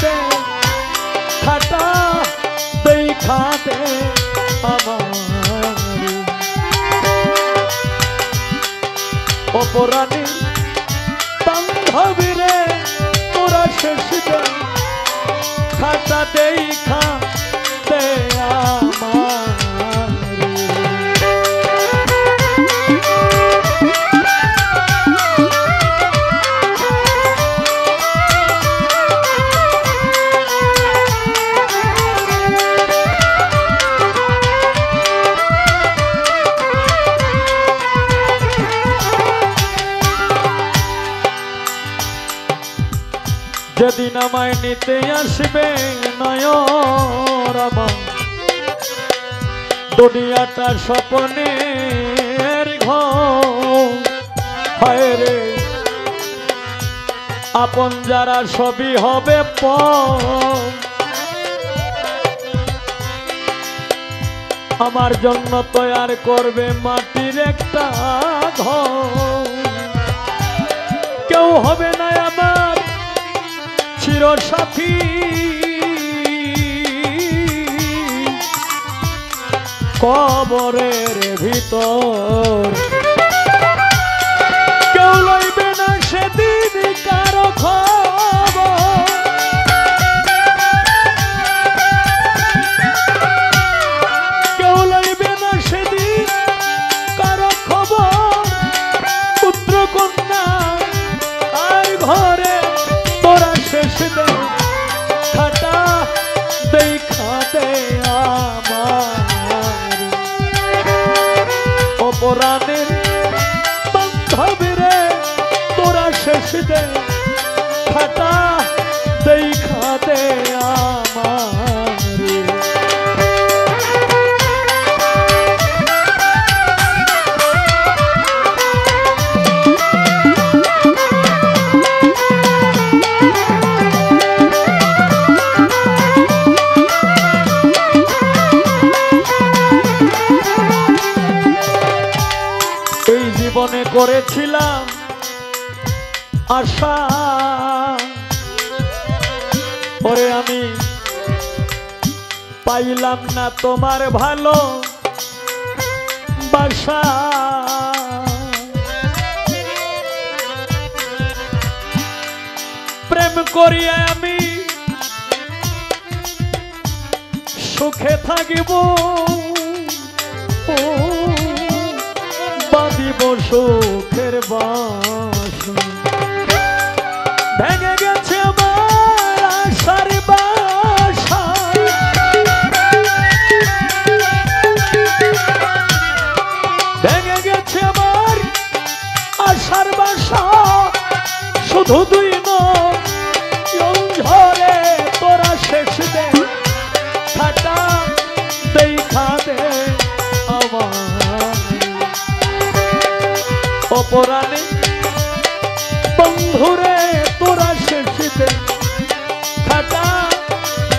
দে খাটা দেখা দে আমার অপরাণী বান্ধবী রে তোরা শেষ দে খাটা দেখা দে আমার যেদিন আমায় নিতে আসবে নয়ন দুনিয়াটা স্বপ্নের ঘর হয় রে আপন যারা সবই হবে পর আমার জন্য তৈরি করবে মাটির একটা ঘর কেউ হবে না আমার চিরসাথী কবরের ভিতর কেউ লইবে না সেদিন কারো খবর কেউ লইবে না সেদিন কারো খবর পুত্র কন্যা আর ঘরে তোরা শেষ দে খাটা দেখা দে আমার অপরাণের বান্ধবী রে তোরা শেষ দে খাটা দেখা দে আমার জীবনে করেছিলাম আশা পরে আমি পাইলাম না তোমার ভালো বাসা প্রেম করিয়া আমি সুখে থাকিব বাঁধিব সুখের বাসা ভেঙে গেছে আমার আশার বাসা ভেঙে গেছে আমার আশার বাসা শুধু দুই ঝরে তোরা শেষ দে খাটা দেখা দে আমার অপরাণী বন্ধুরে তোরা শেষ দে খাটা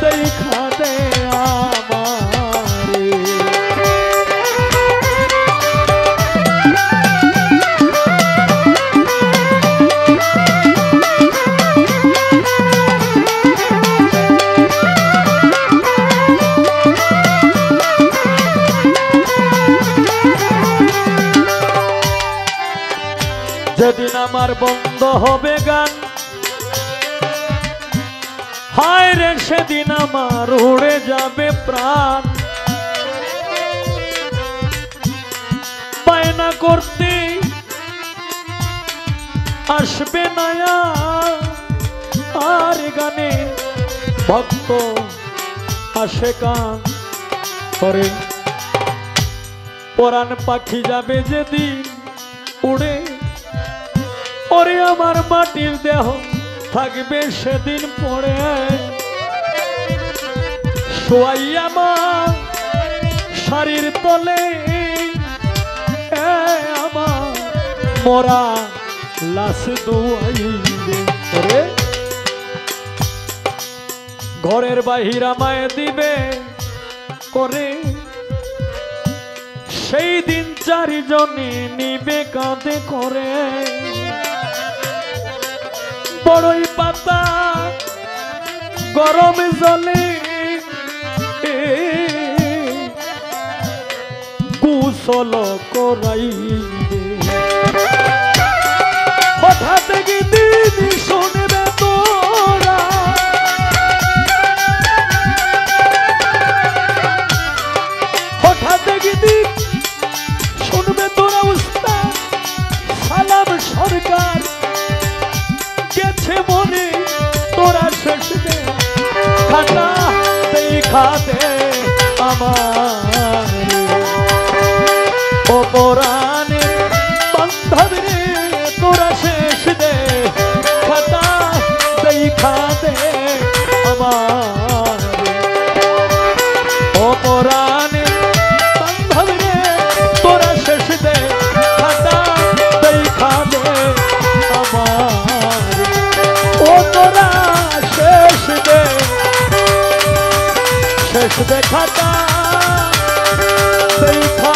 দেখা দে আমারে যেদিন আমার বন্ধ হবে গান হায় রে সেদিন আমার উড়ে যাবে প্রাণ বায়না করতে আসবে না আর গানে ভক্ত আসে কান করে পরাণ পাখি যাবে যেদিন উড়ে ওরে আমার মাটির দেহ থাকবে সেদিন পড়ে শোয়াইয়া মা শাড়ির তলে আমার মরা লাশ দুয়াইবে রে ঘরের বাহির আমায় দিবে করে সেই দিন চারিজনে নিবে কাঁধে করে বড়ই পাতা গরম জলে গোসল করাইবে হঠাৎ দিন শুনবে তোরা হঠাৎ দিন শুনবে তোরা উস্তাদ সালাম সরকার গেছে মনে তোরা শেষ দে খাটা দেখা দে আমার অপরাণে বান্ধব রে তোরা শেষ দে খাটা দেখা দে আমার অপরাণে বান্ধব রে তোরা শেষ দে খাটা দেখা দে আমার ও তোরা শেষ দে খাটা দেখা